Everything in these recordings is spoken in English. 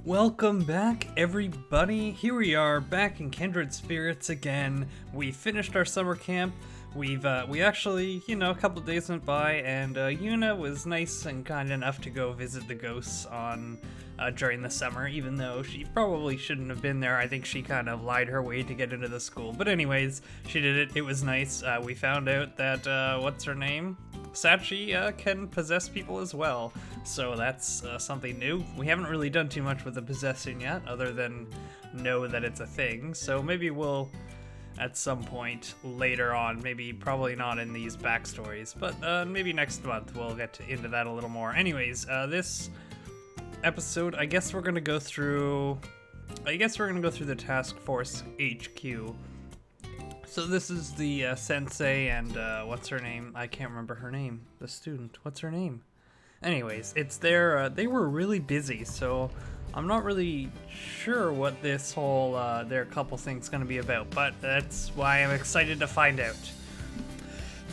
Welcome back, everybody. Here we are, back in Kindred Spirits again. We finished our summer camp. We actually, a couple of days went by, and Yuna was nice and kind enough to go visit the ghosts during the summer, even though she probably shouldn't have been there. I think she kind of lied her way to get into the school. But anyways, she did it. It was nice. We found out that, what's her name? Sachi can possess people as well, so that's something new. We haven't really done too much with the possessing yet, other than know that it's a thing, so maybe we'll, at some point later on, probably not in these backstories, but maybe next month we'll get into that a little more. Anyways, this episode, I guess we're gonna go through the Task Force HQ. So this is the sensei and what's her name? I can't remember her name. The student. What's her name? Anyways, it's their, they were really busy, so I'm not really sure what this whole, their couple thing's gonna be about, but that's why I'm excited to find out.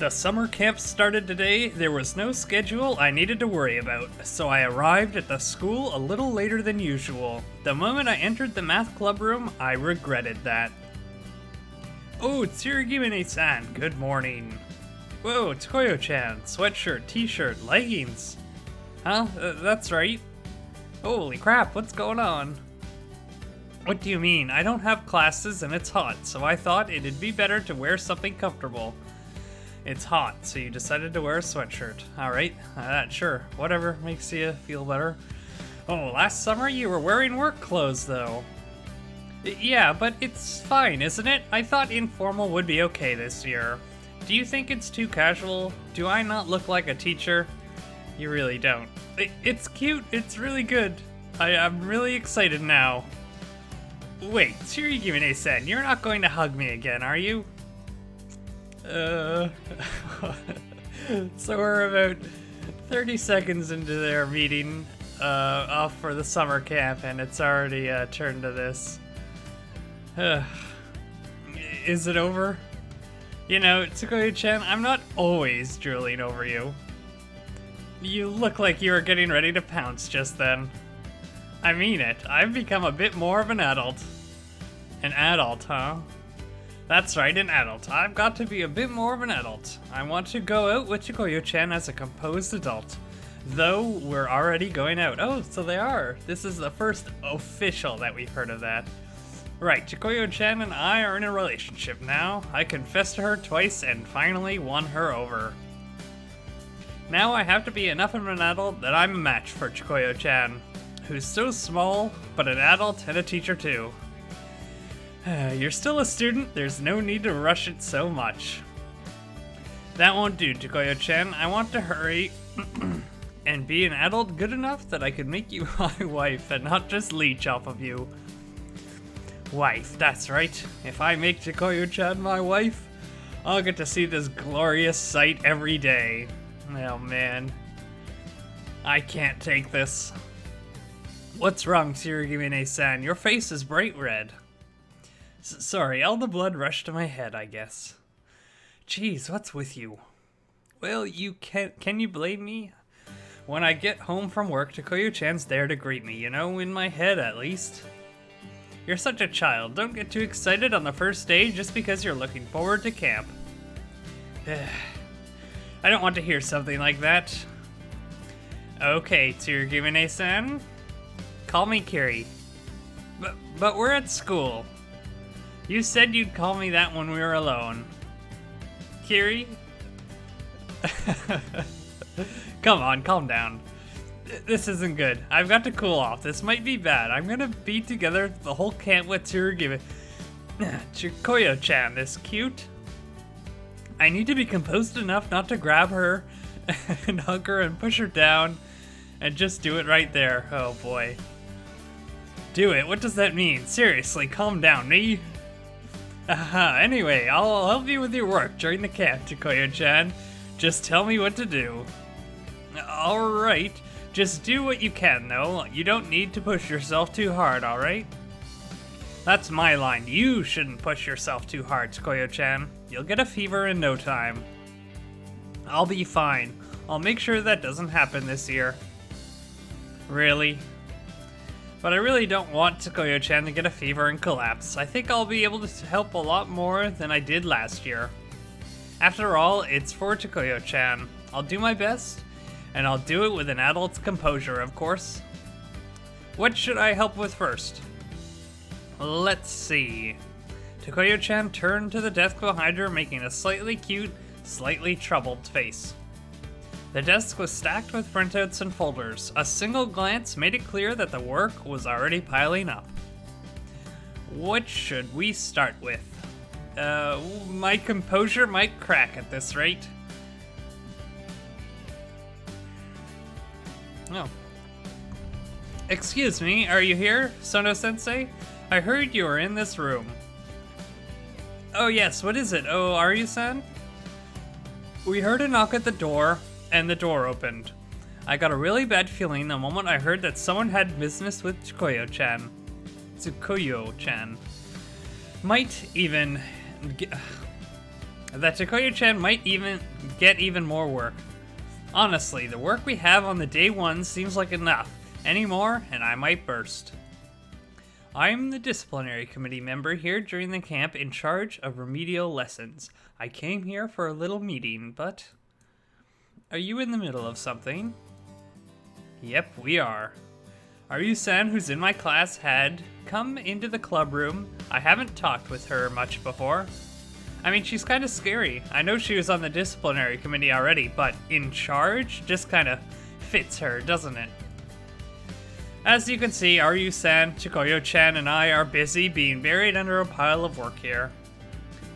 The summer camp started today. There was no schedule I needed to worry about, so I arrived at the school a little later than usual. The moment I entered the math club room, I regretted that. Oh, Tsurugimine-san, good morning. Whoa, Toyo-chan, sweatshirt, t-shirt, leggings. Huh? That's right. Holy crap, what's going on? What do you mean? I don't have classes and it's hot, so I thought it'd be better to wear something comfortable. It's hot, so you decided to wear a sweatshirt. Alright, sure, whatever makes you feel better. Oh, last summer you were wearing work clothes though. Yeah, but it's fine, isn't it? I thought informal would be okay this year. Do you think it's too casual? Do I not look like a teacher? You really don't. It's cute, it's really good. I'm really excited now. Wait, Tsurugimine-san, you're not going to hug me again, are you? So we're about 30 seconds into their meeting off for the summer camp, and it's already turned to this. Is it over? You know, Tsukuyo-chan, I'm not always drooling over you. You look like you were getting ready to pounce just then. I mean it, I've become a bit more of an adult. An adult, huh? That's right, an adult. I've got to be a bit more of an adult. I want to go out with Chikoyo-chan as a composed adult. Though we're already going out. Oh, so they are. This is the first official that we've heard of that. Right, Chikoyo-chan and I are in a relationship now. I confessed to her twice and finally won her over. Now I have to be enough of an adult that I'm a match for Chikoyo-chan, who's so small, but an adult and a teacher too. You're still a student, there's no need to rush it so much. That won't do, Chikoyo-chan. I want to hurry and be an adult good enough that I could make you my wife and not just leech off of you. Wife, that's right. If I make Chikoyo-chan my wife, I'll get to see this glorious sight every day. Oh man. I can't take this. What's wrong, Tsurugimine-san? Your face is bright red. Sorry, all the blood rushed to my head, I guess. Jeez, what's with you? Well, can you blame me? When I get home from work, Chikoyo-chan's there to greet me, in my head at least. You're such a child. Don't get too excited on the first day just because you're looking forward to camp. I don't want to hear something like that. Okay, Tsurugimine-san. Call me Kiri. But we're at school. You said you'd call me that when we were alone. Kiri? Come on, calm down. This isn't good. I've got to cool off. This might be bad. I'm gonna be together the whole camp with Tsurugimine. Chikoyo-chan, this cute. I need to be composed enough not to grab her and hug her and push her down and just do it right there. Oh boy. Do it? What does that mean? Seriously, calm down, me. Anyway, I'll help you with your work during the camp, Chikoyo-chan. Just tell me what to do. Alright. Just do what you can, though. You don't need to push yourself too hard, alright? That's my line. You shouldn't push yourself too hard, Tsukuyo-chan. You'll get a fever in no time. I'll be fine. I'll make sure that doesn't happen this year. Really? But I really don't want Takoyo-chan to get a fever and collapse. I think I'll be able to help a lot more than I did last year. After all, it's for Takoyo-chan. I'll do my best, and I'll do it with an adult's composure, of course. What should I help with first? Let's see. Takoyo-chan turned to the desk behind her, making a slightly cute, slightly troubled face. The desk was stacked with printouts and folders. A single glance made it clear that the work was already piling up. What should we start with? My composure might crack at this rate. Oh. Excuse me, are you here, Sonou-Sensei? I heard you were in this room. Oh yes, what is it? Oh, are you, san? We heard a knock at the door, and the door opened. I got a really bad feeling the moment I heard that someone had business with Takoyo-chan. Takoyo-chan. That Takoyo-chan might even get even more work. Honestly, the work we have on the day one seems like enough. Any more, and I might burst. I'm the disciplinary committee member here during the camp in charge of remedial lessons. I came here for a little meeting, but... Are you in the middle of something? Yep, we are. Aru-san, who's in my class, had come into the club room. I haven't talked with her much before. I mean, she's kind of scary. I know she was on the disciplinary committee already, but in charge just kind of fits her, doesn't it? As you can see, Aru-san, Takoyo-chan, and I are busy being buried under a pile of work here.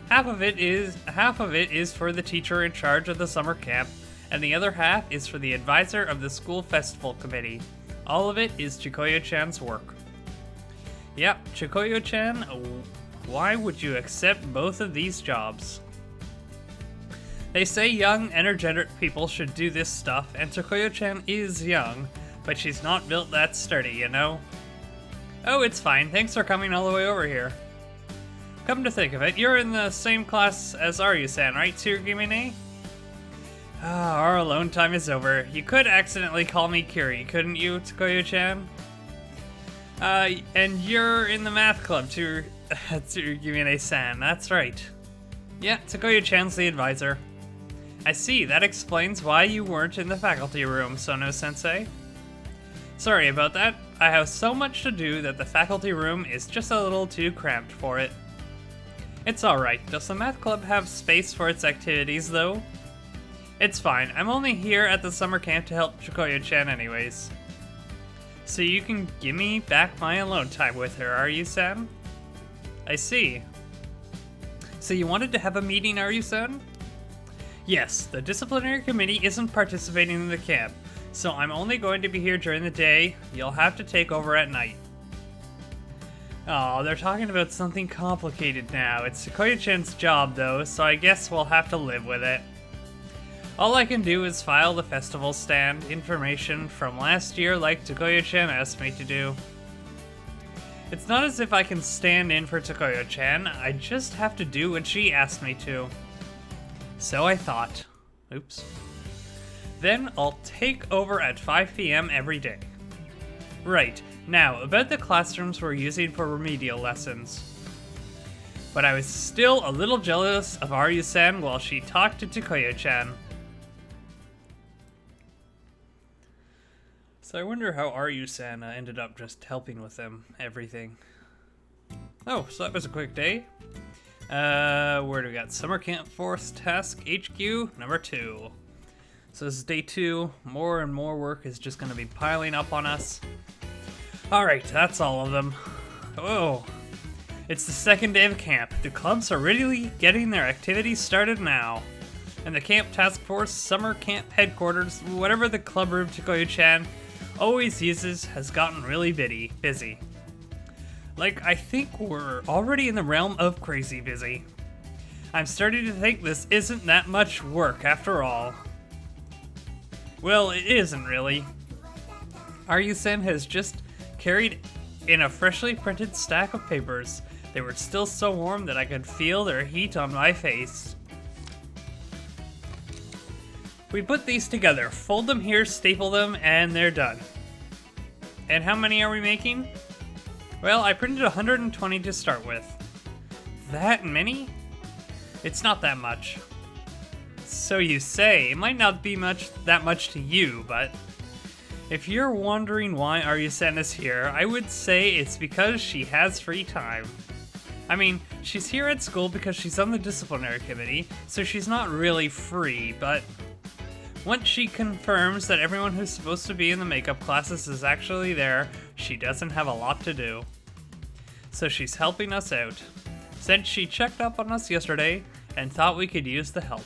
Half of it is for the teacher in charge of the summer camp, and the other half is for the advisor of the school festival committee. All of it is Takoyo-chan's work. Yep, Takoyo-chan, why would you accept both of these jobs? They say young, energetic people should do this stuff, and Takoyo-chan is young, but she's not built that sturdy, you know? Oh, it's fine. Thanks for coming all the way over here. Come to think of it, you're in the same class as Aru-san, right, Tsurugimine? Our alone time is over. You could accidentally call me Kiri, couldn't you, Takoyo-chan? And you're in the math club, Tsurugimine-san, that's right. Yeah, Takoyo-chan's the advisor. I see, that explains why you weren't in the faculty room, Sonou-sensei. Sorry about that. I have so much to do that the faculty room is just a little too cramped for it. It's alright. Does the math club have space for its activities, though? It's fine. I'm only here at the summer camp to help Takoyo-chan anyways. So you can give me back my alone time with her, Aru-san? I see. So you wanted to have a meeting, Aru-san? Yes, the disciplinary committee isn't participating in the camp, so I'm only going to be here during the day. You'll have to take over at night. Oh, they're talking about something complicated now. It's Takoyo-chan's job, though, so I guess we'll have to live with it. All I can do is file the festival stand information from last year like Takoyo-chan asked me to do. It's not as if I can stand in for Takoyo-chan, I just have to do what she asked me to. So I thought. Oops. Then I'll take over at 5 p.m. every day. Right, now about the classrooms we're using for remedial lessons. But I was still a little jealous of Aru-san while she talked to Takoyo-chan. So I wonder how Aru-san ended up just helping with them, everything. Oh, so that was a quick day. Where do we got? Summer Camp Force Task HQ number 2. So this is day 2. More and more work is just going to be piling up on us. Alright, that's all of them. Oh, it's the second day of camp. The clubs are really getting their activities started now. And the Camp Task Force Summer Camp Headquarters, whatever the club room Takoyo-chan always uses, has gotten really busy. Like, I think we're already in the realm of crazy busy. I'm starting to think this isn't that much work after all. Well, it isn't really. Aru-san has just carried in a freshly printed stack of papers. They were still so warm that I could feel their heat on my face. We put these together, fold them here, staple them, and they're done. And how many are we making? Well, I printed 120 to start with. That many? It's not that much. So you say. It might not be that much to you, but if you're wondering why Aryu-san is here, I would say it's because she has free time. I mean, she's here at school because she's on the disciplinary committee, so she's not really free, but once she confirms that everyone who's supposed to be in the makeup classes is actually there, she doesn't have a lot to do. So she's helping us out, since she checked up on us yesterday and thought we could use the help.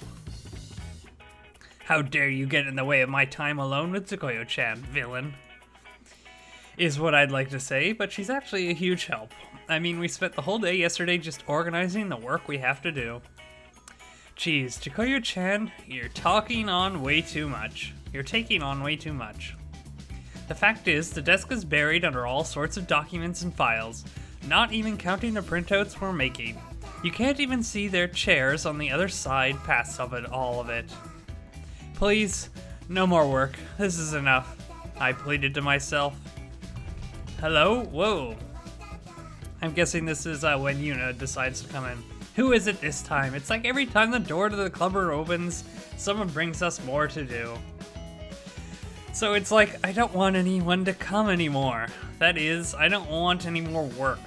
How dare you get in the way of my time alone with Takoyo-chan, villain? Is what I'd like to say, but she's actually a huge help. I mean, we spent the whole day yesterday just organizing the work we have to do. Geez, Takoyo-chan, you're talking on way too much. You're taking on way too much. The fact is, the desk is buried under all sorts of documents and files, not even counting the printouts we're making. You can't even see their chairs on the other side past all of it. Please, no more work. This is enough, I pleaded to myself. Hello? Whoa. I'm guessing this is when Yuna decides to come in. Who is it this time? It's like every time the door to the club room opens, someone brings us more to do. So it's like, I don't want anyone to come anymore. That is, I don't want any more work.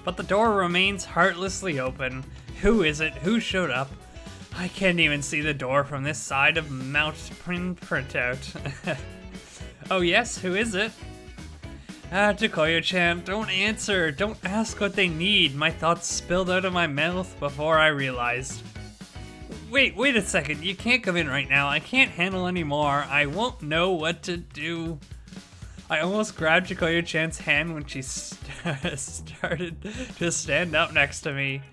But the door remains heartlessly open. Who is it? Who showed up? I can't even see the door from this side of Mount Printout. Oh yes, who is it? Takoyo-chan, don't answer. Don't ask what they need. My thoughts spilled out of my mouth before I realized. Wait a second. You can't come in right now. I can't handle any more. I won't know what to do. I almost grabbed Takoyo-chan's hand when she started to stand up next to me.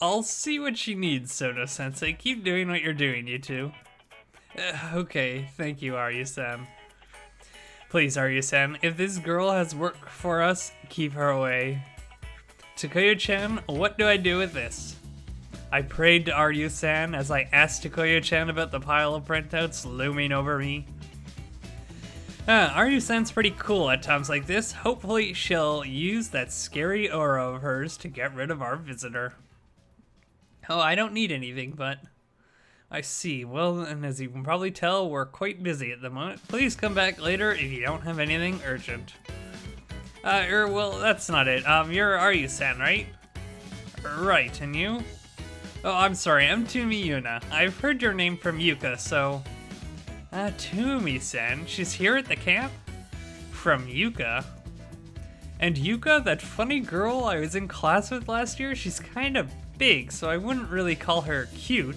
I'll see what she needs, Sonou-sensei. Keep doing what you're doing, you two. Okay, thank you, Aryu-san. Please, Aryu-san, if this girl has work for us, keep her away. Takoyo-chan, what do I do with this? I prayed to Aryu-san as I asked Takoyo-chan about the pile of printouts looming over me. Aryu-san's pretty cool at times like this. Hopefully she'll use that scary aura of hers to get rid of our visitor. Oh, I don't need anything, but I see. Well, and as you can probably tell, we're quite busy at the moment. Please come back later if you don't have anything urgent. Well, that's not it. You're Aryu-san, right? Right, and you? Oh, I'm sorry, I'm Tumi Yuna. I've heard your name from Yuka, so... Tumi-san, she's here at the camp? From Yuka? And Yuka, that funny girl I was in class with last year, she's kind of big, so I wouldn't really call her cute.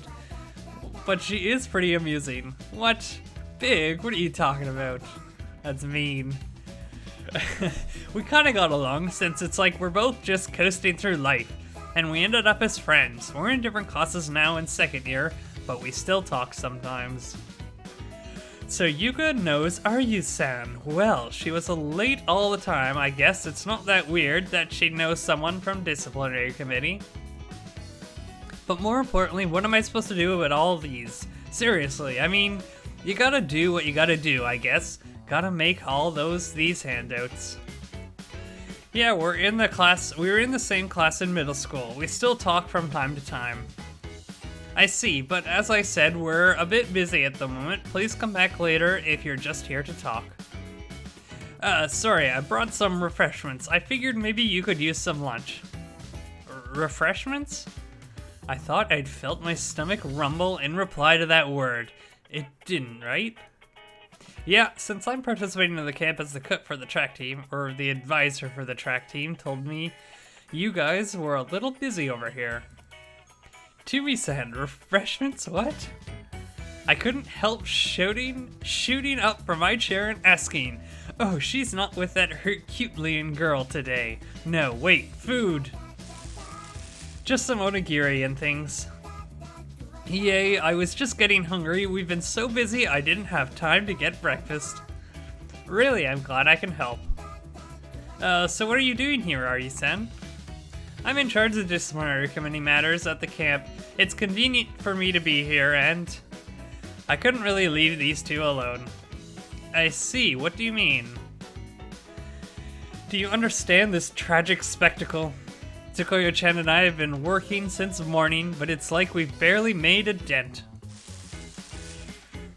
But she is pretty amusing. What? Big? What are you talking about? That's mean. We kinda got along, since it's like we're both just coasting through life, and we ended up as friends. We're in different classes now in second year, but we still talk sometimes. So Yuka knows Aryu-san. Well, she was late all the time. I guess it's not that weird that she knows someone from disciplinary committee. But more importantly, what am I supposed to do with all these? Seriously, I mean, you gotta do what you gotta do, I guess. Gotta make all these handouts. Yeah, we were in the same class in middle school. We still talk from time to time. I see, but as I said, we're a bit busy at the moment. Please come back later if you're just here to talk. Sorry, I brought some refreshments. I figured maybe you could use some lunch. Refreshments? I thought I'd felt my stomach rumble in reply to that word. It didn't, right? Yeah, since I'm participating in the camp as the cook for the track team, or the advisor for the track team told me you guys were a little busy over here. Tumi-san, refreshments? What? I couldn't help shooting up from my chair and asking, oh, she's not with that Herculean girl today. No, wait, food. Just some onigiri and things. Yay, I was just getting hungry. We've been so busy I didn't have time to get breakfast. Really, I'm glad I can help. So what are you doing here, Aryu-san? I'm in charge of disciplinary committee matters at the camp. It's convenient for me to be here, and I couldn't really leave these two alone. I see, what do you mean? Do you understand this tragic spectacle? Takoyo-chan and I have been working since morning, but it's like we've barely made a dent.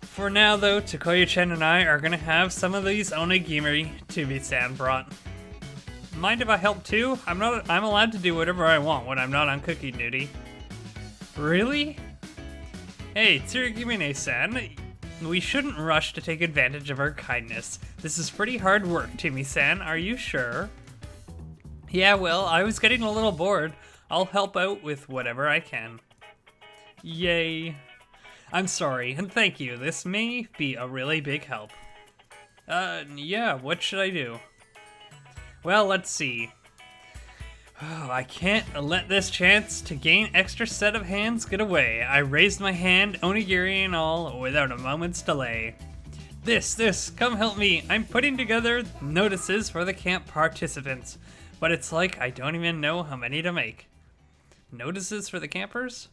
For now though, Takoyo-chan and I are gonna have some of these onigiri Tumi-san brought. Mind if I help too? I'm allowed to do whatever I want when I'm not on cooking duty. Really? Hey, Tsurugimine-san, we shouldn't rush to take advantage of her kindness. This is pretty hard work, Tumi-san, are you sure? Yeah, well, I was getting a little bored. I'll help out with whatever I can. Yay. I'm sorry, and thank you. This may be a really big help. Yeah, what should I do? Well, let's see. Oh, I can't let this chance to gain extra set of hands get away. I raised my hand, onigiri and all, without a moment's delay. This, come help me. I'm putting together notices for the camp participants. But it's like I don't even know how many to make. Notices for the campers?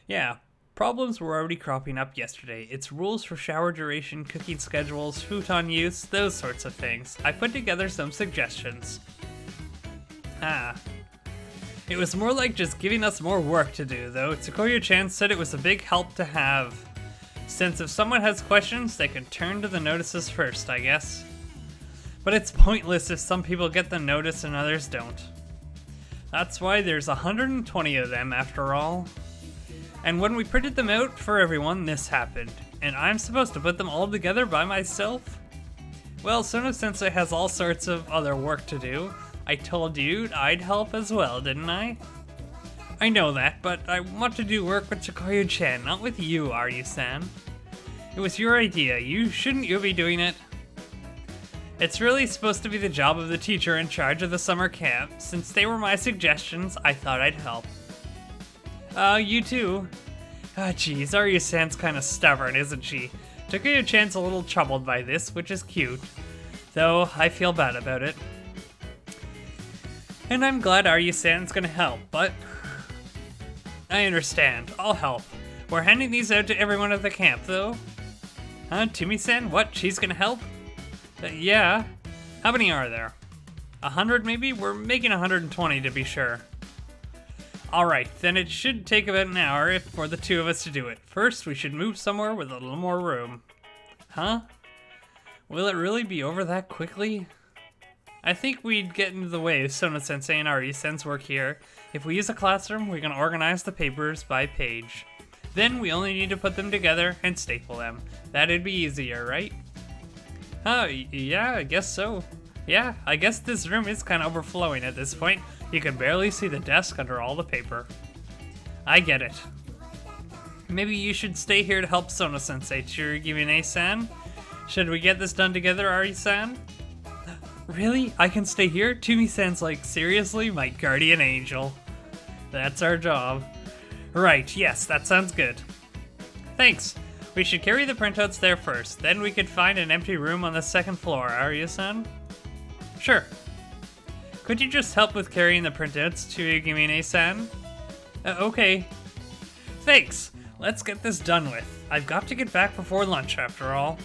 Yeah, problems were already cropping up yesterday. It's rules for shower duration, cooking schedules, futon use, those sorts of things. I put together some suggestions. It was more like just giving us more work to do, though. Takoyo-chan said it was a big help to have. Since if someone has questions, they can turn to the notices first, I guess. But it's pointless if some people get the notice and others don't. That's why there's 120 of them after all. And when we printed them out for everyone, this happened. And I'm supposed to put them all together by myself? Well, Sonou-Sensei has all sorts of other work to do. I told you I'd help as well, didn't I? I know that, but I want to do work with Takoyo-chan, not with you, Aryu-san. It was your idea. Shouldn't you be doing it? It's really supposed to be the job of the teacher in charge of the summer camp. Since they were my suggestions, I thought I'd help. You too. Geez, Aryu-san's kinda stubborn, isn't she? Takoyo-chan's a little troubled by this, which is cute. Though, I feel bad about it. And I'm glad Aryu-san's gonna help, but... I understand, I'll help. We're handing these out to everyone at the camp, though. Huh, Tumi-san? What, she's gonna help? Yeah. How many are there? 100 maybe? We're making 120 to be sure. Alright, then it should take about an hour for the two of us to do it. First, we should move somewhere with a little more room. Huh? Will it really be over that quickly? I think we'd get into the way of Sonou-Sensei and Aryu-san's work here. If we use a classroom, we can organize the papers by page. Then we only need to put them together and staple them. That'd be easier, right? Oh, yeah, I guess so. Yeah, I guess this room is kind of overflowing at this point. You can barely see the desk under all the paper. I get it. Maybe you should stay here to help Sonou-Sensei, Tsurugimine-san. Should we get this done together, Ari-san? Really? I can stay here? Tumi-san's like, seriously? My guardian angel. That's our job. Right, yes, that sounds good. Thanks. We should carry the printouts there first, then we could find an empty room on the second floor, Aryu-san? Sure. Could you just help with carrying the printouts, Tsurugimine-san? Okay. Thanks! Let's get this done with. I've got to get back before lunch, after all.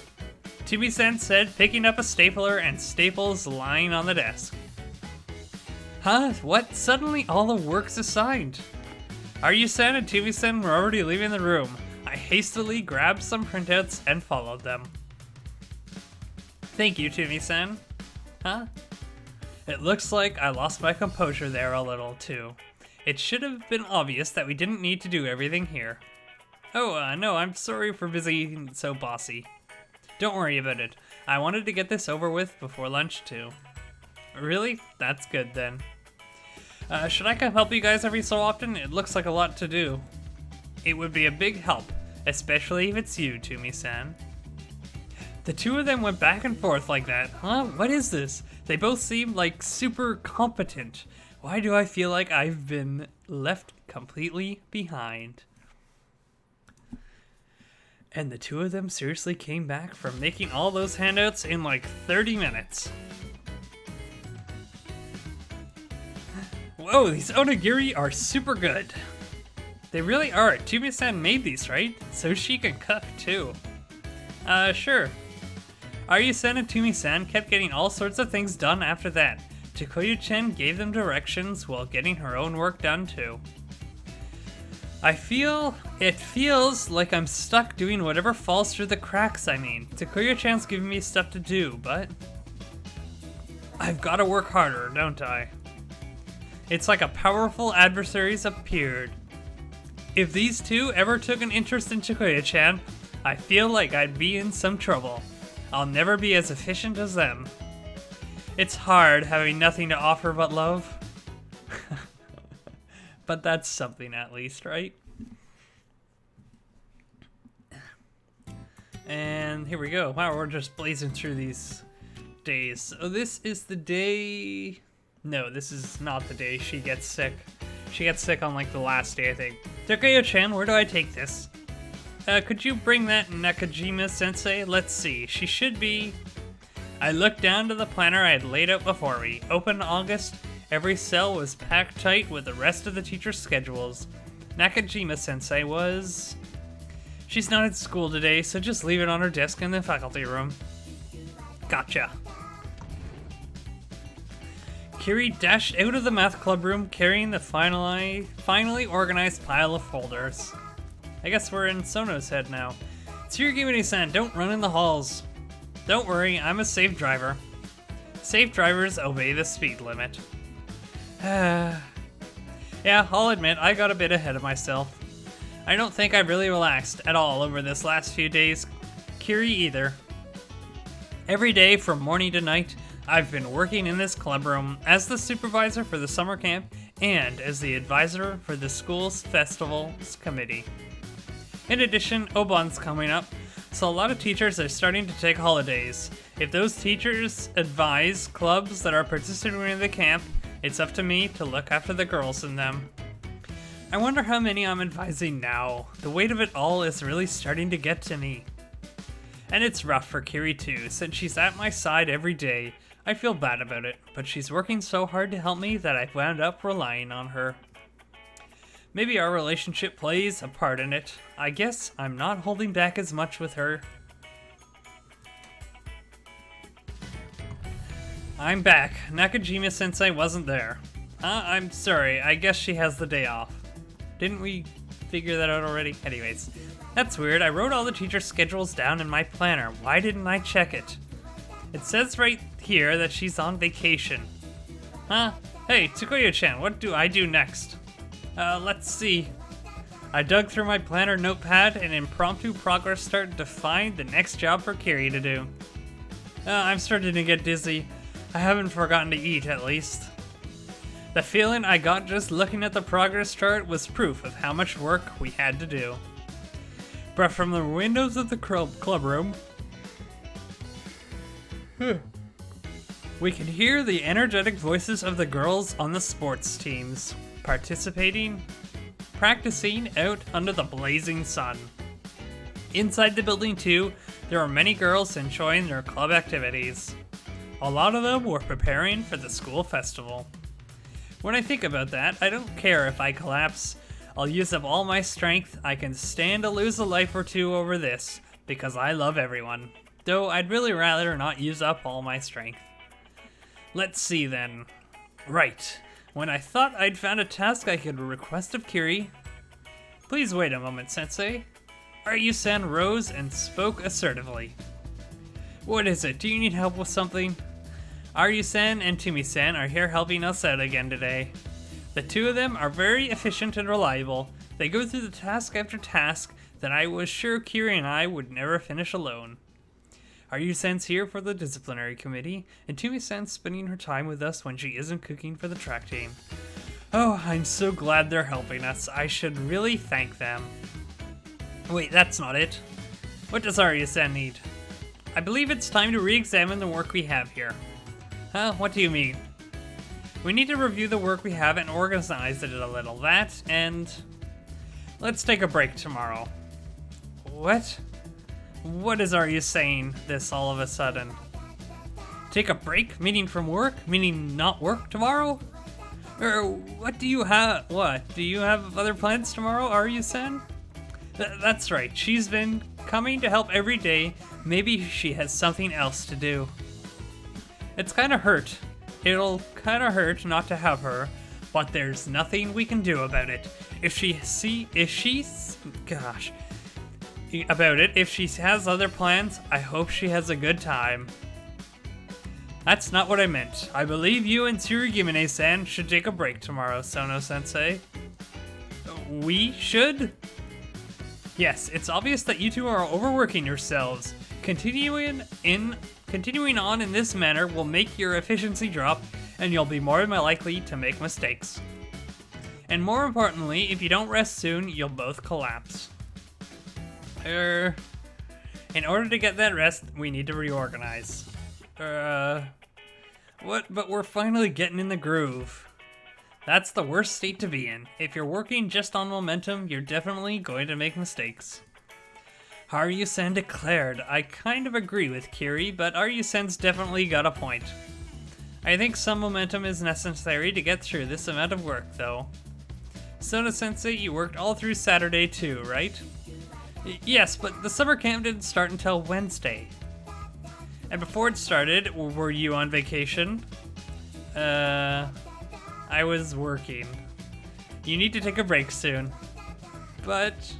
Tumi-san said, picking up a stapler and staples lying on the desk. Huh? What? Suddenly all the work's assigned. Aryu-san and Tumi-san were already leaving the room. I hastily grabbed some printouts and followed them. Thank you, Tumi-san. Huh? It looks like I lost my composure there a little, too. It should have been obvious that we didn't need to do everything here. Oh, no, I'm sorry for being so bossy. Don't worry about it. I wanted to get this over with before lunch, too. Really? That's good, then. Should I come help you guys every so often? It looks like a lot to do. It would be a big help, especially if it's you, Tumi-san. The two of them went back and forth like that. Huh? What is this? They both seem like super competent. Why do I feel like I've been left completely behind? And the two of them seriously came back from making all those handouts in like 30 minutes. Whoa, these onigiri are super good. They really are. Tumi-san made these, right? So she can cook too. Sure. Aryu-sen and Tumi-san kept getting all sorts of things done after that. Chikoyu-chan gave them directions while getting her own work done too. It feels like I'm stuck doing whatever falls through the cracks, Chikoyu-chan's giving me stuff to do, but I've gotta work harder, don't I? It's like a powerful adversary's appeared. If these two ever took an interest in Chikoyu-chan, I feel like I'd be in some trouble. I'll never be as efficient as them. It's hard having nothing to offer but love. But that's something at least, right? And here we go. Wow, we're just blazing through these days. So this is the day... No, this is not the day she gets sick. She gets sick on like the last day, I think. Chikoyu-chan, where do I take this? Could you bring that Nakajima-sensei? Let's see. She should be... I looked down to the planner I had laid out before me. Open August, every cell was packed tight with the rest of the teacher's schedules. Nakajima-sensei was... She's not at school today, so just leave it on her desk in the faculty room. Gotcha. Kiri dashed out of the math club room carrying the finally organized pile of folders. I guess we're in Sono's head now. Tsurugimuni-san, don't run in the halls. Don't worry, I'm a safe driver. Safe drivers obey the speed limit. Yeah, I'll admit, I got a bit ahead of myself. I don't think I've really relaxed at all over this last few days. Kiri either. Every day from morning to night, I've been working in this club room as the supervisor for the summer camp and as the advisor for the school's festivals committee. In addition, Obon's coming up, so a lot of teachers are starting to take holidays. If those teachers advise clubs that are participating in the camp, it's up to me to look after the girls in them. I wonder how many I'm advising now. The weight of it all is really starting to get to me. And it's rough for Kiri too, since she's at my side every day. I feel bad about it, but she's working so hard to help me that I've wound up relying on her. Maybe our relationship plays a part in it. I guess I'm not holding back as much with her. I'm back. Nakajima-sensei wasn't there. I'm sorry, I guess she has the day off. Didn't we figure that out already? Anyways, that's weird. I wrote all the teacher schedules down in my planner. Why didn't I check it? It says right here that she's on vacation. Huh? Hey, Chikoyu-chan, what do I do next? Let's see. I dug through my planner notepad and impromptu progress started to find the next job for Kiri to do. I'm starting to get dizzy. I haven't forgotten to eat, at least. The feeling I got just looking at the progress chart was proof of how much work we had to do. But from the windows of the club room, we could hear the energetic voices of the girls on the sports teams, practicing out under the blazing sun. Inside the building too, there were many girls enjoying their club activities. A lot of them were preparing for the school festival. When I think about that, I don't care if I collapse. I'll use up all my strength. I can stand to lose a life or two over this, because I love everyone. Though I'd really rather not use up all my strength. Let's see then. Right. When I thought I'd found a task I could request of Kiri... Please wait a moment, Sensei. Aryu-san rose and spoke assertively. What is it? Do you need help with something? Aryu-san and Tumi-san are here helping us out again today. The two of them are very efficient and reliable. They go through the task after task that I was sure Kiri and I would never finish alone. Aryu-san's here for the disciplinary committee, and Tumi-san's spending her time with us when she isn't cooking for the track team. Oh, I'm so glad they're helping us. I should really thank them. Wait, that's not it. What does Aryu-san need? I believe it's time to re-examine the work we have here. Huh? What do you mean? We need to review the work we have and organize it a little. That, and... let's take a break tomorrow. What? What is Aryu saying this all of a sudden? Take a break? Meaning from work? Meaning not work tomorrow? Or what do you have? What? Do you have other plans tomorrow, Aryu-san? That's right, she's been coming to help every day. Maybe she has something else to do. It's kinda hurt. It'll kinda hurt not to have her, but there's nothing we can do about it. If she has other plans, I hope she has a good time. That's not what I meant. I believe you and Tsurugimine-san should take a break tomorrow, Sonou-Sensei. We should? Yes, it's obvious that you two are overworking yourselves. Continuing on in this manner will make your efficiency drop, and you'll be more likely to make mistakes. And more importantly, if you don't rest soon, you'll both collapse. In order to get that rest, we need to reorganize. What? But we're finally getting in the groove. That's the worst state to be in. If you're working just on momentum, you're definitely going to make mistakes. Haruyu-san declared. I kind of agree with Kiri, but Haruyu-san's definitely got a point. I think some momentum is necessary to get through this amount of work, though. Sonou-sensei, you worked all through Saturday too, right? Yes, but the summer camp didn't start until Wednesday. And before it started, were you on vacation? I was working. You need to take a break soon. But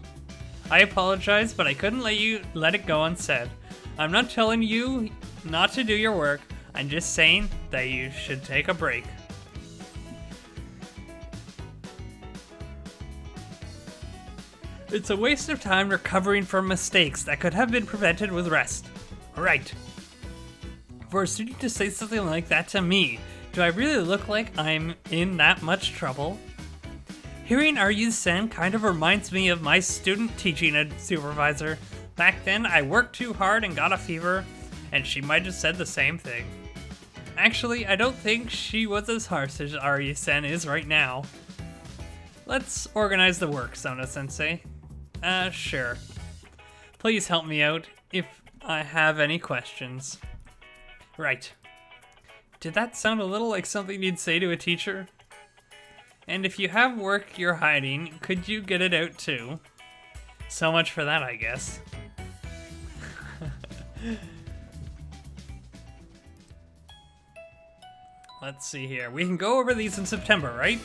I apologize, but I couldn't let it go unsaid. I'm not telling you not to do your work. I'm just saying that you should take a break. It's a waste of time recovering from mistakes that could have been prevented with rest. Right. For a student to say something like that to me, do I really look like I'm in that much trouble? Hearing Haruyu-san kind of reminds me of my student teaching supervisor. Back then, I worked too hard and got a fever, and she might have said the same thing. Actually, I don't think she was as harsh as Haruyu-san is right now. Let's organize the work, Sonou-sensei. Sure. Please help me out if I have any questions. Right. Did that sound a little like something you'd say to a teacher? And if you have work you're hiding, could you get it out too? So much for that, I guess. Let's see here. We can go over these in September, right?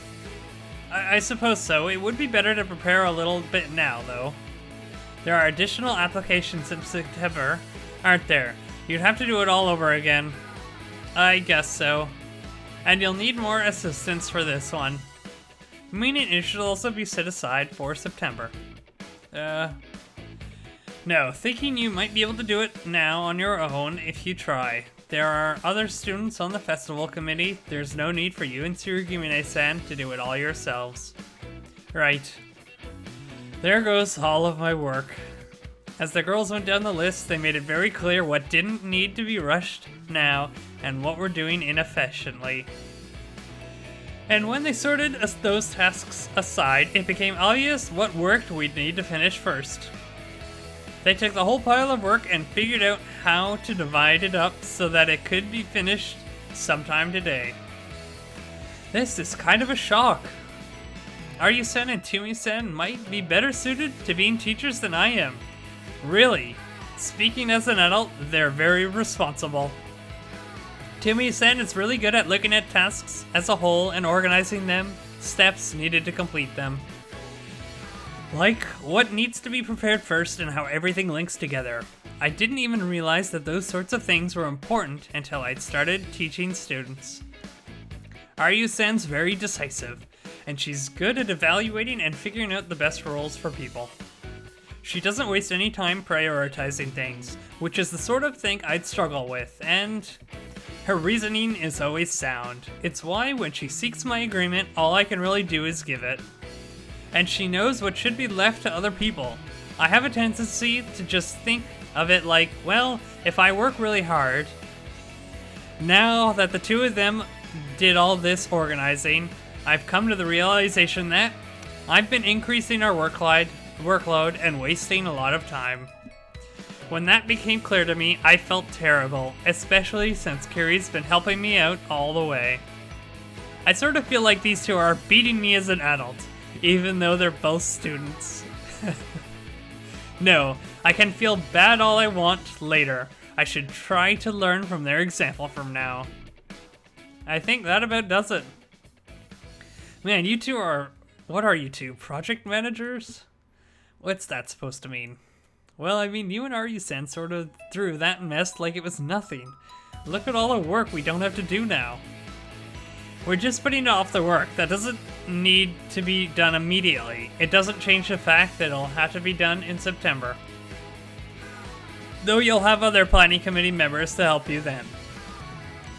I suppose so. It would be better to prepare a little bit now, though. There are additional applications in September, aren't there? You'd have to do it all over again. I guess so. And you'll need more assistance for this one. Meaning it should also be set aside for September. No, thinking you might be able to do it now on your own if you try. There are other students on the festival committee. There's no need for you and Tsurugimine-san to do it all yourselves. Right. There goes all of my work. As the girls went down the list, they made it very clear what didn't need to be rushed now and what we're doing inefficiently. And when they sorted those tasks aside, it became obvious what work we'd need to finish first. They took the whole pile of work and figured out how to divide it up so that it could be finished sometime today. This is kind of a shock. Haruyu-san and Tumi-san might be better suited to being teachers than I am. Really, speaking as an adult, they're very responsible. Tumi-san is really good at looking at tasks as a whole and organizing them, steps needed to complete them. Like what needs to be prepared first and how everything links together. I didn't even realize that those sorts of things were important until I'd started teaching students. Haruyu-san's very decisive, and she's good at evaluating and figuring out the best roles for people. She doesn't waste any time prioritizing things, which is the sort of thing I'd struggle with, and her reasoning is always sound. It's why when she seeks my agreement, all I can really do is give it. And she knows what should be left to other people. I have a tendency to just think of it like, well, if I work really hard, now that the two of them did all this organizing, I've come to the realization that I've been increasing our workload and wasting a lot of time. When that became clear to me, I felt terrible, especially since Kiri's been helping me out all the way. I sort of feel like these two are beating me as an adult, even though they're both students. No, I can feel bad all I want later. I should try to learn from their example from now. I think that about does it. Man, you two are... What are you two, project managers? What's that supposed to mean? Well, I mean, you and Aryu-sen sort of threw that mess like it was nothing. Look at all the work we don't have to do now. We're just putting off the work. That doesn't need to be done immediately. It doesn't change the fact that it'll have to be done in September. Though you'll have other planning committee members to help you then.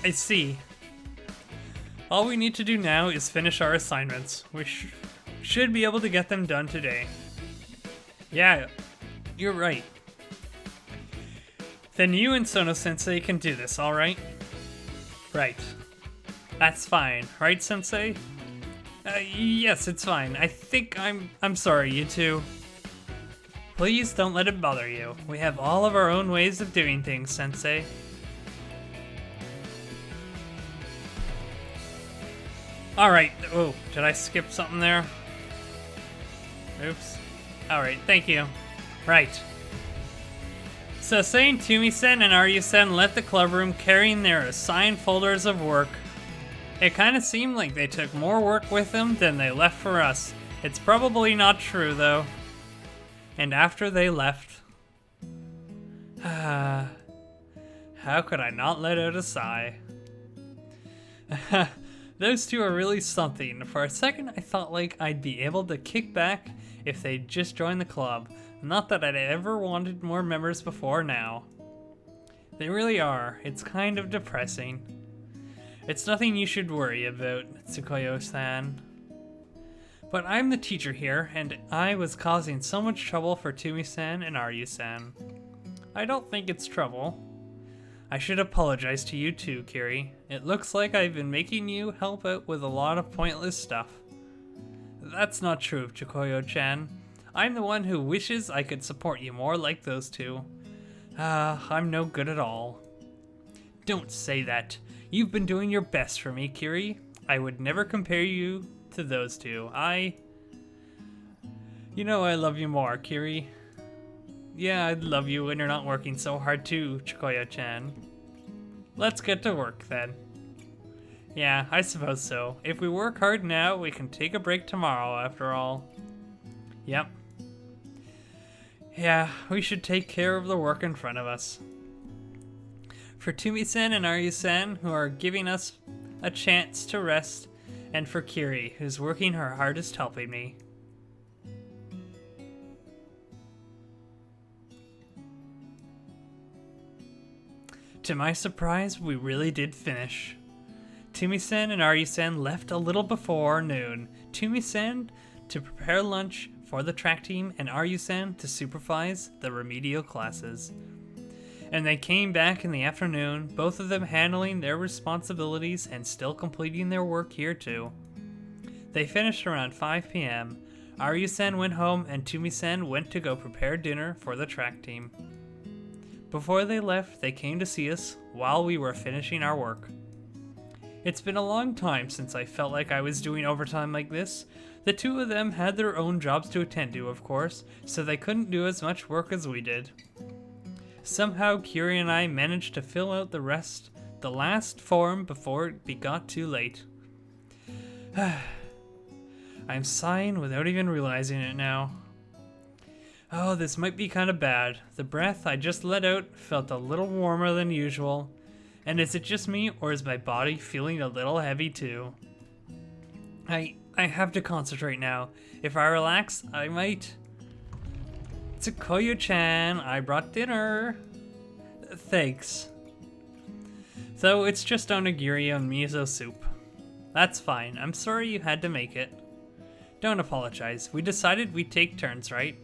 I see. All we need to do now is finish our assignments. We should be able to get them done today. Yeah, you're right. Then you and Sonou-Sensei can do this, alright? Right. That's fine, right, Sensei? Yes, it's fine. I think I'm sorry, you two. Please don't let it bother you. We have all of our own ways of doing things, Sensei. Alright, oh, did I skip something there? Oops. Alright, thank you. Right. So saying Tumi-sen and Aryu-sen left the club room carrying their assigned folders of work. It kinda seemed like they took more work with them than they left for us. It's probably not true though. And after they left... how could I not let out a sigh? Those two are really something. For a second I thought like I'd be able to kick back if they'd just joined the club. Not that I'd ever wanted more members before now. They really are. It's kind of depressing. It's nothing you should worry about, Tsukuyo-san. But I'm the teacher here, and I was causing so much trouble for Tumi-san and Aryu-san. I don't think it's trouble. I should apologize to you too, Kiri. It looks like I've been making you help out with a lot of pointless stuff. That's not true, Chikoyo-chan. I'm the one who wishes I could support you more like those two. I'm no good at all. Don't say that. You've been doing your best for me, Kiri. I would never compare you to those two. You know I love you more, Kiri. Yeah, I'd love you when you're not working so hard too, Chikoyo-chan. Let's get to work then. Yeah, I suppose so. If we work hard now, we can take a break tomorrow after all. Yep. Yeah, we should take care of the work in front of us. For Tumi-san and Aryu-san, who are giving us a chance to rest, and for Kiri, who's working her hardest helping me. To my surprise, we really did finish. Tumi-san and Aryu-san left a little before noon. Tumi-san to prepare lunch for the track team, and Aryu-san to supervise the remedial classes. And they came back in the afternoon, both of them handling their responsibilities and still completing their work here too. They finished around 5 p.m. Aryu-san went home and Tumi-san went to go prepare dinner for the track team. Before they left, they came to see us while we were finishing our work. It's been a long time since I felt like I was doing overtime like this. The two of them had their own jobs to attend to, of course, so they couldn't do as much work as we did. Somehow, Kiri and I managed to fill out the last form before it got too late. I'm sighing without even realizing it now. Oh, this might be kind of bad. The breath I just let out felt a little warmer than usual. And is it just me, or is my body feeling a little heavy too? I have to concentrate now. If I relax, I might... Tsukuyo-chan, I brought dinner. Thanks. So it's just onigiri and miso soup. That's fine. I'm sorry you had to make it. Don't apologize. We decided we'd take turns, right?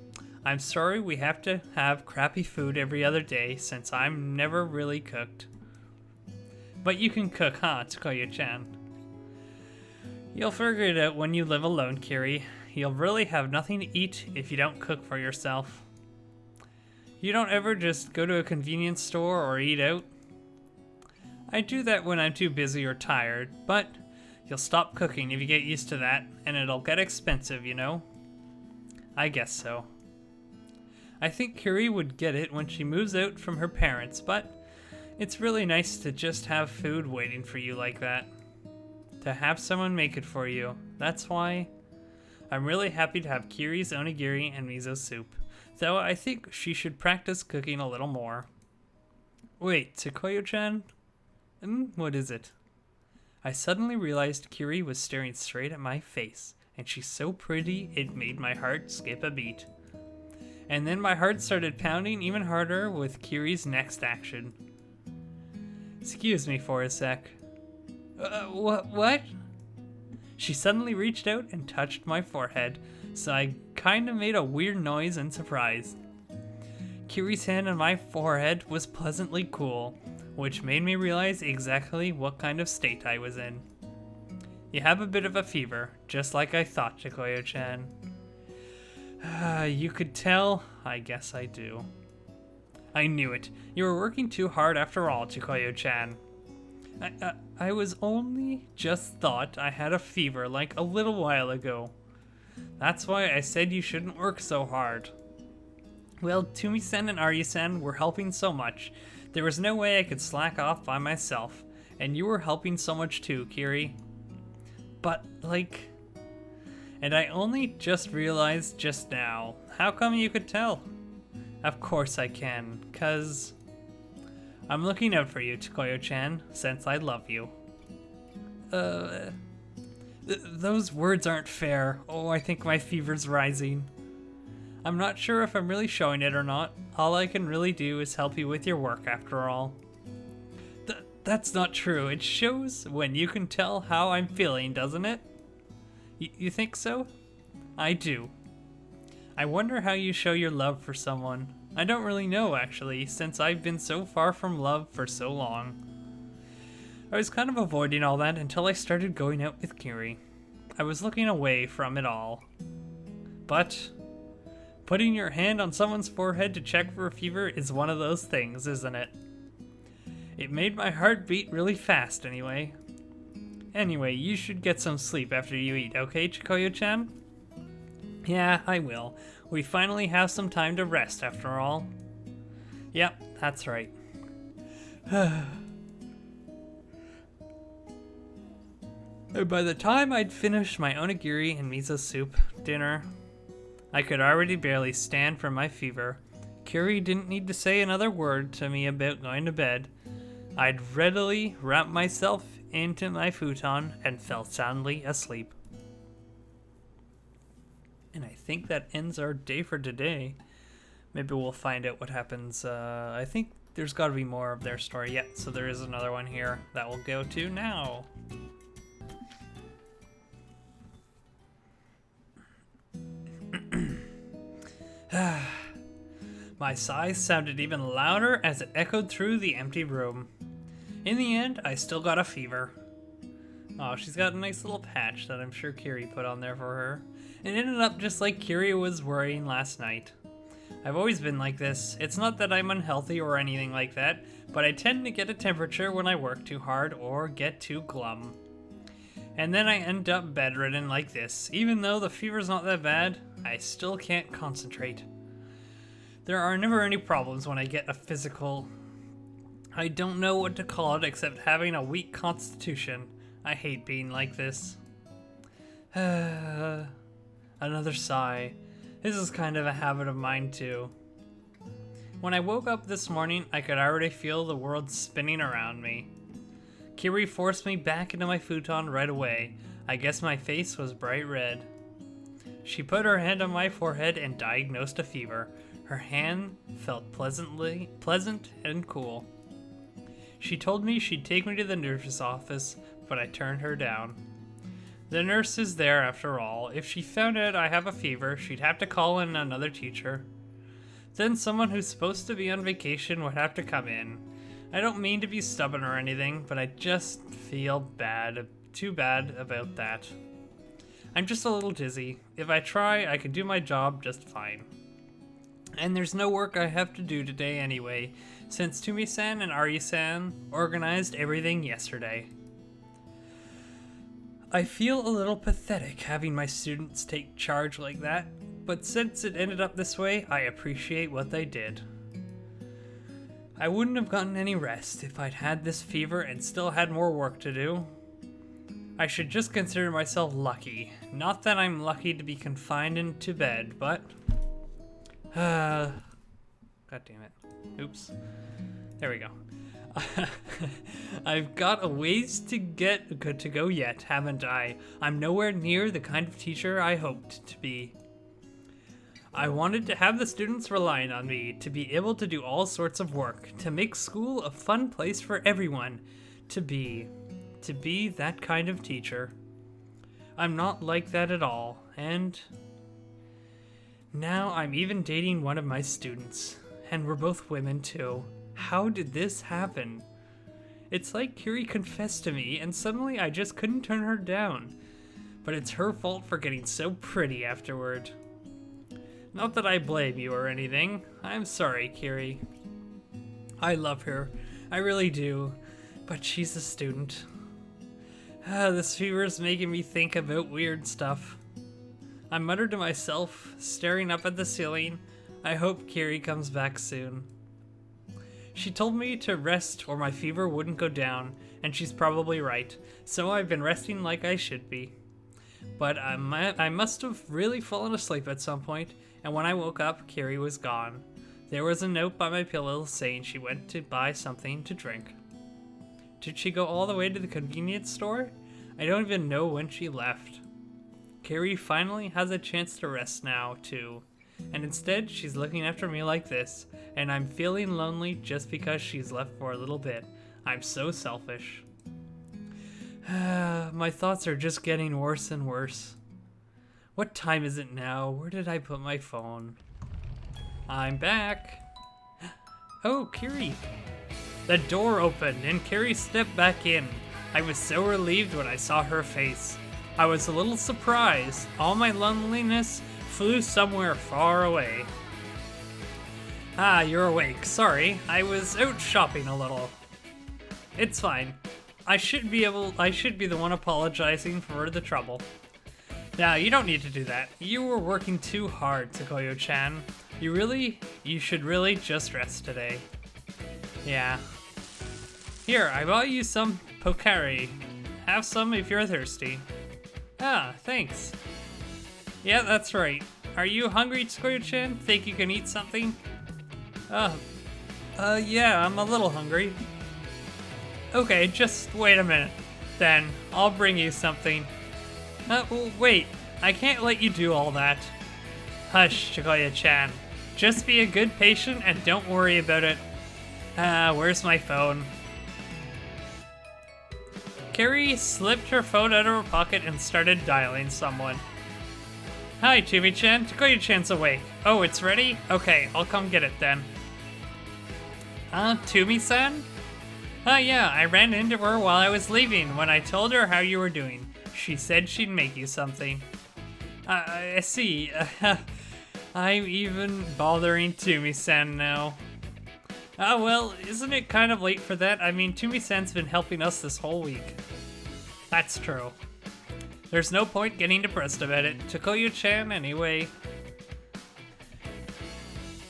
I'm sorry we have to have crappy food every other day since I'm never really cooked. But you can cook, huh, Tsukuyo-chan? You'll figure it out when you live alone, Kiri. You'll really have nothing to eat if you don't cook for yourself. You don't ever just go to a convenience store or eat out? I do that when I'm too busy or tired, but you'll stop cooking if you get used to that, and it'll get expensive, you know? I guess so. I think Kiri would get it when she moves out from her parents, but it's really nice to just have food waiting for you like that. To have someone make it for you. That's why I'm really happy to have Kiri's onigiri and miso soup, though I think she should practice cooking a little more. Wait, Takoyo-chan? What is it? I suddenly realized Kiri was staring straight at my face, and she's so pretty it made my heart skip a beat. And then my heart started pounding even harder with Kiri's next action. Excuse me for a sec. What? She suddenly reached out and touched my forehead, so I kinda made a weird noise in surprise. Kiri's hand on my forehead was pleasantly cool, which made me realize exactly what kind of state I was in. You have a bit of a fever, just like I thought, Takoyo-chan. You could tell? I guess I do. I knew it. You were working too hard after all, Takoyo-chan. I was only just thought I had a fever like a little while ago. That's why I said you shouldn't work so hard. Well, Tumi-san and Arya-san were helping so much. There was no way I could slack off by myself. And you were helping so much too, Kiri. But, and I only just realized just now. How come you could tell? Of course I can, 'cause I'm looking out for you, Takoyo-chan, since I love you. Those words aren't fair. Oh, I think my fever's rising. I'm not sure if I'm really showing it or not. All I can really do is help you with your work, after all. That's not true. It shows when you can tell how I'm feeling, doesn't it? You think so? I do. I wonder how you show your love for someone. I don't really know, actually, since I've been so far from love for so long. I was kind of avoiding all that until I started going out with Kiri. I was looking away from it all. But putting your hand on someone's forehead to check for a fever is one of those things, isn't it? It made my heart beat really fast anyway. Anyway, you should get some sleep after you eat, okay, Takoyo-chan? Yeah, I will. We finally have some time to rest after all. Yep, that's right. By the time I'd finished my onigiri and miso soup dinner, I could already barely stand from my fever. Kiri didn't need to say another word to me about going to bed. I'd readily wrapped myself into my futon and fell soundly asleep. And I think that ends our day for today. Maybe we'll find out what happens. I think there's got to be more of their story yet, so there is another one here that we'll go to now. My sighs sounded even louder as it echoed through the empty room. In the end, I still got a fever. Oh, she's got a nice little patch that I'm sure Kiri put on there for her. It ended up just like Kiri was worrying last night. I've always been like this. It's not that I'm unhealthy or anything like that, but I tend to get a temperature when I work too hard or get too glum. And then I end up bedridden like this. Even though the fever's not that bad, I still can't concentrate. There are never any problems when I get a physical. I don't know what to call it except having a weak constitution. I hate being like this. Another sigh. This is kind of a habit of mine too. When I woke up this morning, I could already feel the world spinning around me. Kiri forced me back into my futon right away. I guess my face was bright red. She put her hand on my forehead and diagnosed a fever. Her hand felt pleasant and cool. She told me she'd take me to the nurse's office, but I turned her down. The nurse is there after all. If she found out I have a fever, she'd have to call in another teacher. Then someone who's supposed to be on vacation would have to come in. I don't mean to be stubborn or anything, but I just feel too bad about that. I'm just a little dizzy. If I try, I can do my job just fine. And there's no work I have to do today anyway, since Tumi-san and Arya-san organized everything yesterday. I feel a little pathetic having my students take charge like that, but since it ended up this way, I appreciate what they did. I wouldn't have gotten any rest if I'd had this fever and still had more work to do. I should just consider myself lucky. Not that I'm lucky to be confined into bed, but... God damn it. Oops. There we go. I've got a ways to go yet, haven't I? I'm nowhere near the kind of teacher I hoped to be. I wanted to have the students relying on me, to be able to do all sorts of work, to make school a fun place for everyone to be that kind of teacher. I'm not like that at all, and now I'm even dating one of my students, and we're both women too. How did this happen? It's like Kiri confessed to me, and suddenly I just couldn't turn her down. But it's her fault for getting so pretty afterward. Not that I blame you or anything. I'm sorry, Kiri. I love her. I really do. But she's a student. This fever's making me think about weird stuff. I muttered to myself, staring up at the ceiling. I hope Kiri comes back soon. She told me to rest or my fever wouldn't go down, and she's probably right. So I've been resting like I should be. But I must have really fallen asleep at some point, and when I woke up, Kiri was gone. There was a note by my pillow saying she went to buy something to drink. Did she go all the way to the convenience store? I don't even know when she left. Kiri finally has a chance to rest now, too. And instead, she's looking after me like this, and I'm feeling lonely just because she's left for a little bit. I'm so selfish. My thoughts are just getting worse and worse. What time is it now? Where did I put my phone? I'm back. Oh, Kiri. The door opened and Kiri stepped back in. I was so relieved when I saw her face. I was a little surprised. All my loneliness flew somewhere far away. Ah, you're awake. Sorry, I was out shopping a little. It's fine. I should be the one apologizing for the trouble. Now, you don't need to do that. You were working too hard, Takoyo-chan. You should really just rest today. Yeah. Here, I bought you some Pocari. Have some if you're thirsty. Ah, thanks. Yeah, that's right. Are you hungry, Takoyo-chan? Think you can eat something? Yeah, I'm a little hungry. Okay, just wait a minute. Then, I'll bring you something. Well, wait. I can't let you do all that. Hush, Takoyo-chan. Just be a good patient and don't worry about it. Where's my phone? Kiri slipped her phone out of her pocket and started dialing someone. Hi, Tumi-chan. Takoyo-chan's awake. Oh, it's ready? Okay, I'll come get it then. Tumi-san? Yeah, I ran into her while I was leaving when I told her how you were doing. She said she'd make you something. I see. I'm even bothering Tumi-san now. Well, isn't it kind of late for that? I mean, Tumi-san's been helping us this whole week. That's true. There's no point getting depressed about it. Takoyo-chan, anyway.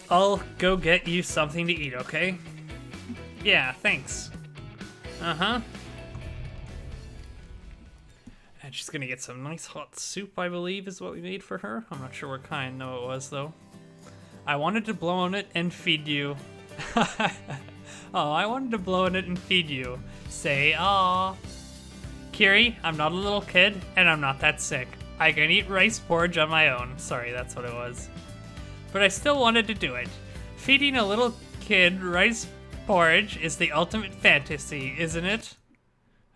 I'll go get you something to eat, okay? Yeah, thanks. Uh-huh. And she's gonna get some nice hot soup, I believe, is what we made for her. I'm not sure what kind, no it was, though. I wanted to blow on it and feed you. Oh, I wanted to blow on it and feed you. Say aw. Kiri, I'm not a little kid, and I'm not that sick. I can eat rice porridge on my own. Sorry, that's what it was. But I still wanted to do it. Feeding a little kid rice porridge is the ultimate fantasy, isn't it?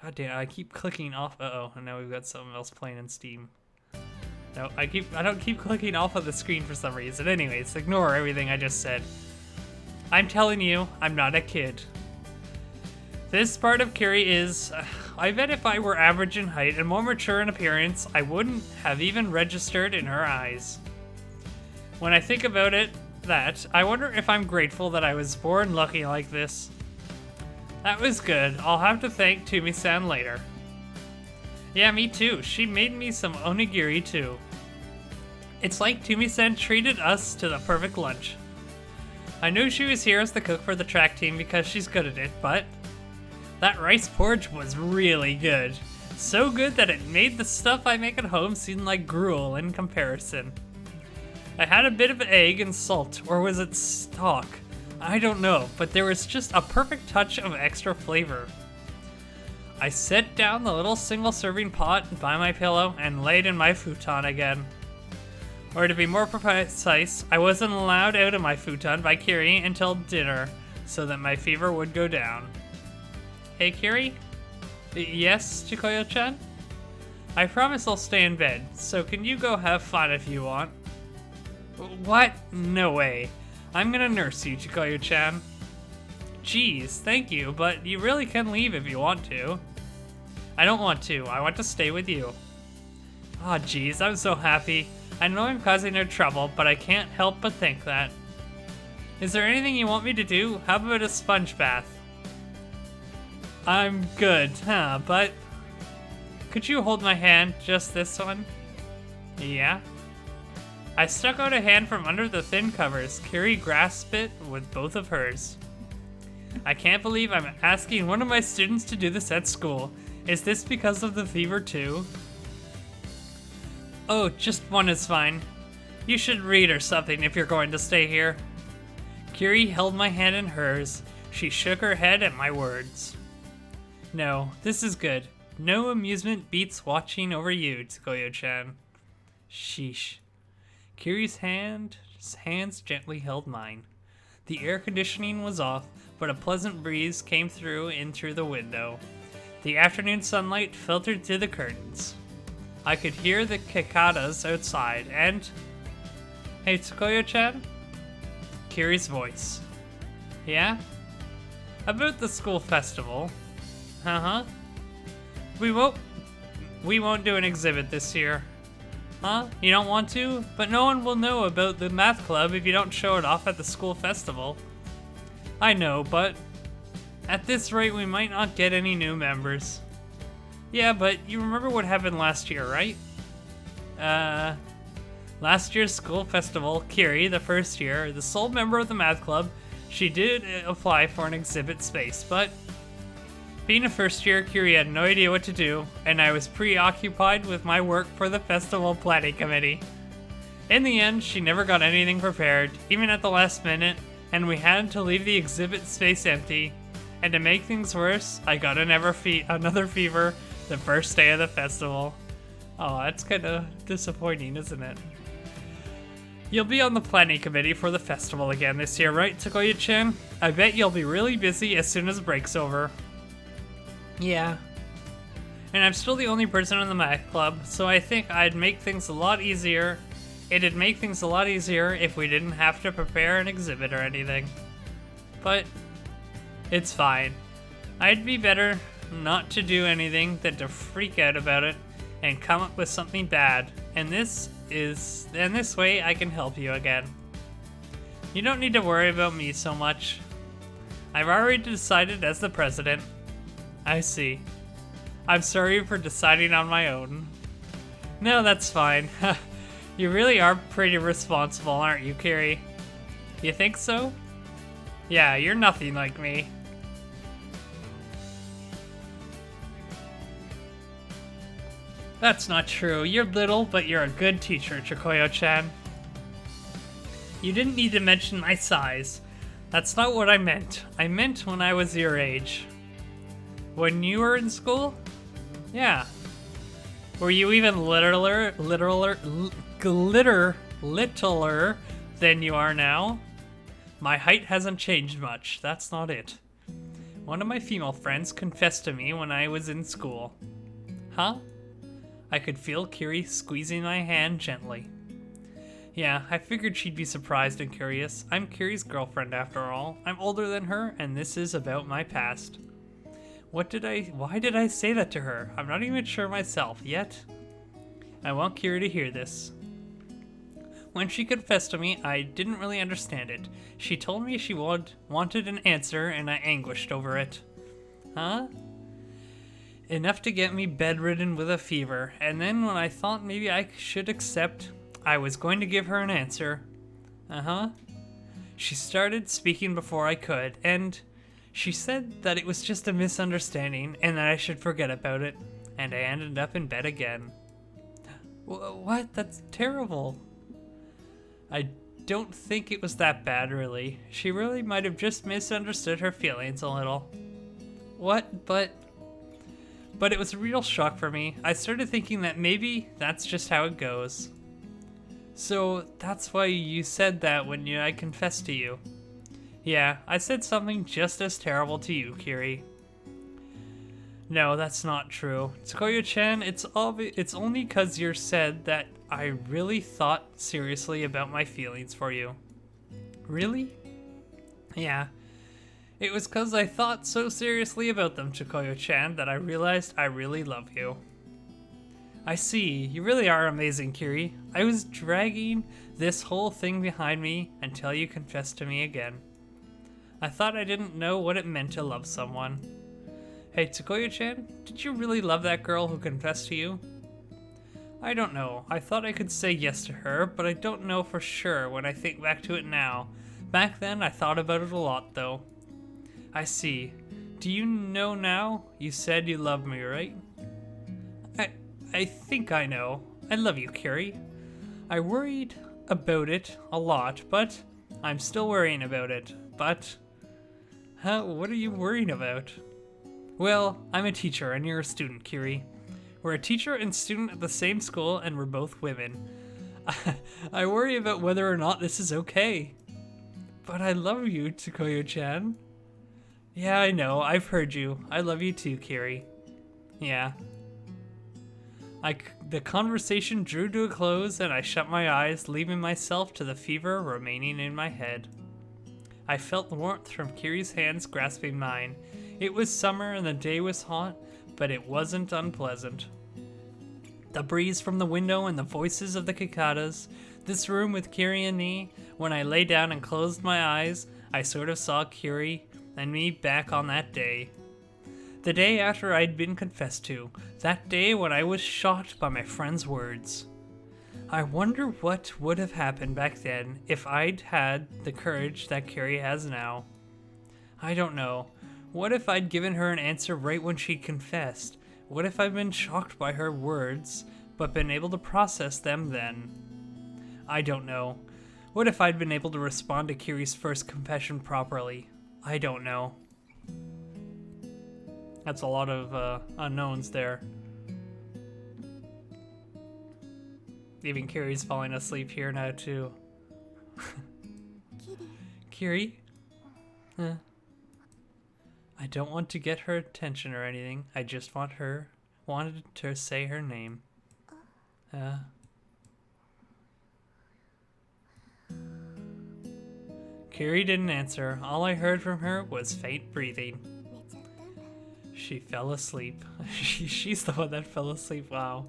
God damn, I keep clicking off. Uh-oh, and now we've got something else playing in Steam. No, I don't keep clicking off of the screen for some reason. Anyways, ignore everything I just said. I'm telling you, I'm not a kid. This part of Kiri is... I bet if I were average in height and more mature in appearance, I wouldn't have even registered in her eyes. When I think about it, I wonder if I'm grateful that I was born lucky like this. That was good. I'll have to thank Tumi-san later. Yeah, me too. She made me some onigiri too. It's like Tumi-san treated us to the perfect lunch. I knew she was here as the cook for the track team because she's good at it, but that rice porridge was really good. So good that it made the stuff I make at home seem like gruel in comparison. I had a bit of egg and salt, or was it stock? I don't know, but there was just a perfect touch of extra flavor. I set down the little single serving pot by my pillow and laid in my futon again. Or to be more precise, I wasn't allowed out of my futon by Kiri until dinner, so that my fever would go down. Hey Kiri? Yes, Chikoyo-chan? I promise I'll stay in bed, so can you go have fun if you want? What? No way. I'm gonna nurse you, Chikoyo-chan. Geez, thank you, but you really can leave if you want to. I don't want to. I want to stay with you. Aw, geez, I'm so happy. I know I'm causing no trouble, but I can't help but think that. Is there anything you want me to do? How about a sponge bath? I'm good, but... Could you hold my hand, just this one? Yeah? I stuck out a hand from under the thin covers. Kiri grasped it with both of hers. I can't believe I'm asking one of my students to do this at school. Is this because of the fever too? Oh, just one is fine. You should read or something if you're going to stay here. Kiri held my hand in hers. She shook her head at my words. No, this is good. No amusement beats watching over you, Tsukuyo-chan. Sheesh. Kiri's hands gently held mine. The air conditioning was off, but a pleasant breeze came in through the window. The afternoon sunlight filtered through the curtains. I could hear the cicadas outside, and... Hey, Tsukuyo-chan? Kiri's voice. Yeah? About the school festival. Uh-huh. We won't do an exhibit this year. Huh? You don't want to? But no one will know about the math club if you don't show it off at the school festival. I know, but at this rate we might not get any new members. Yeah, but you remember what happened last year, right? Last year's school festival, Kiri, the first year, the sole member of the math club, she did apply for an exhibit space, but being a first year, Kiri had no idea what to do, and I was preoccupied with my work for the festival planning committee. In the end, she never got anything prepared, even at the last minute, and we had to leave the exhibit space empty. And to make things worse, I got another fever the first day of the festival. Oh, that's kind of disappointing, isn't it? You'll be on the planning committee for the festival again this year, right, Tsukuyo-chan? I bet you'll be really busy as soon as break's over. Yeah. And I'm still the only person in the math club, so I think it'd make things a lot easier if we didn't have to prepare an exhibit or anything. But it's fine. I'd be better not to do anything than to freak out about it and come up with something bad. And this way I can help you again. You don't need to worry about me so much. I've already decided as the president. I see. I'm sorry for deciding on my own. No, that's fine. You really are pretty responsible, aren't you, Kiri? You think so? Yeah, you're nothing like me. That's not true. You're little, but you're a good teacher, Chikoyo-chan. You didn't need to mention my size. That's not what I meant. I meant when I was your age. When you were in school? Yeah. Were you even littler than you are now? My height hasn't changed much. That's not it. One of my female friends confessed to me when I was in school. Huh? I could feel Kiri squeezing my hand gently. Yeah, I figured she'd be surprised and curious. I'm Kiri's girlfriend after all. I'm older than her, and this is about my past. Why did I say that to her? I'm not even sure myself yet. I want Kiri to hear this. When she confessed to me, I didn't really understand it. She told me she wanted an answer, and I anguished over it. Huh? Enough to get me bedridden with a fever, and then when I thought maybe I should accept, I was going to give her an answer. Uh-huh. She started speaking before I could, and she said that it was just a misunderstanding and that I should forget about it, and I ended up in bed again. What? That's terrible. I don't think it was that bad, really. She really might have just misunderstood her feelings a little. What? But it was a real shock for me. I started thinking that maybe that's just how it goes. So that's why you said that when I confessed to you. Yeah, I said something just as terrible to you, Kiri. No, that's not true. Tsukuyo-chan, it's only because you said that I really thought seriously about my feelings for you. Really? Yeah. It was because I thought so seriously about them, Tsukuyo-chan, that I realized I really love you. I see. You really are amazing, Kiri. I was dragging this whole thing behind me until you confessed to me again. I thought I didn't know what it meant to love someone. Hey, Tsukuyo-chan, did you really love that girl who confessed to you? I don't know. I thought I could say yes to her, but I don't know for sure when I think back to it now. Back then, I thought about it a lot, though. I see. Do you know now? You said you love me, right? I think I know. I love you, Kiri. I worried about it a lot, but I'm still worrying about it. But, what are you worrying about? Well, I'm a teacher and you're a student, Kiri. We're a teacher and student at the same school and we're both women. I worry about whether or not this is okay. But I love you, Tsukuyo-chan. Yeah, I know. I've heard you. I love you too, Kiri. Yeah. The conversation drew to a close and I shut my eyes, leaving myself to the fever remaining in my head. I felt the warmth from Kiri's hands grasping mine. It was summer and the day was hot, but it wasn't unpleasant. The breeze from the window and the voices of the cicadas, this room with Kiri and me. When I lay down and closed my eyes, I sort of saw Kiri and me back on that day. The day after I'd been confessed to, that day when I was shocked by my friend's words. I wonder what would have happened back then if I'd had the courage that Kiri has now. I don't know. What if I'd given her an answer right when she confessed? What if I'd been shocked by her words, but been able to process them then? I don't know. What if I'd been able to respond to Kiri's first confession properly? I don't know. That's a lot of unknowns there. Even Kiri's falling asleep here now too. Kiri? I don't want to get her attention or anything. I just wanted to say her name. Kiri didn't answer. All I heard from her was faint breathing. She fell asleep. She's the one that fell asleep, wow.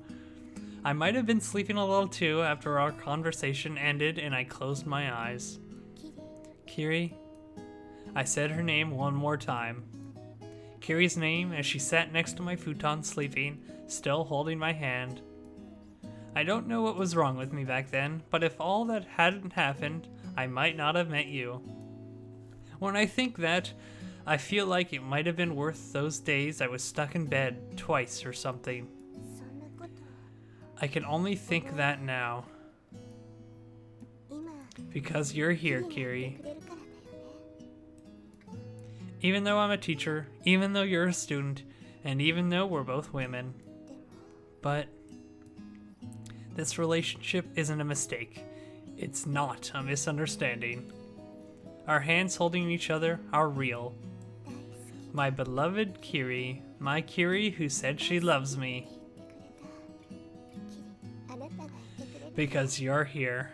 I might have been sleeping a little too after our conversation ended and I closed my eyes. Kiri? I said her name one more time. Kiri's name as she sat next to my futon sleeping, still holding my hand. I don't know what was wrong with me back then, but if all that hadn't happened, I might not have met you. When I think that, I feel like it might have been worth those days I was stuck in bed twice or something. I can only think that now. Because you're here, Kiri. Even though I'm a teacher, even though you're a student, and even though we're both women. But this relationship isn't a mistake. It's not a misunderstanding. Our hands holding each other are real. My beloved Kiri, my Kiri who said she loves me. Because you're here.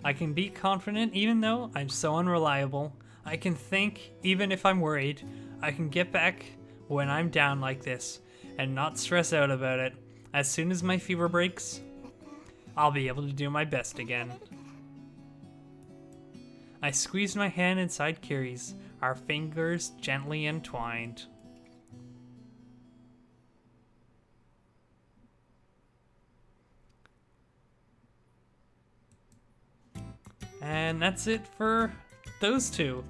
I can be confident even though I'm so unreliable. I can think even if I'm worried. I can get back when I'm down like this and not stress out about it. As soon as my fever breaks, I'll be able to do my best again. I squeezed my hand inside Kiri's, our fingers gently entwined. And that's it for those two.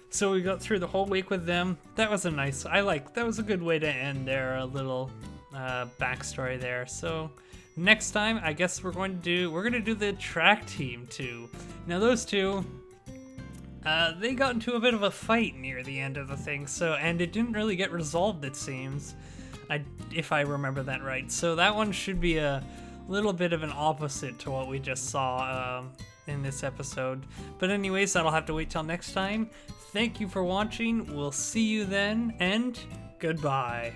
So we got through the whole week with them. That was that was a good way to end their little backstory there. So next time, I guess we're gonna do the track team too. Now those two, they got into a bit of a fight near the end of the thing, and it didn't really get resolved, it seems, if I remember that right. So that one should be a little bit of an opposite to what we just saw in this episode. But anyways, that'll have to wait till next time. Thank you for watching. We'll see you then, and goodbye.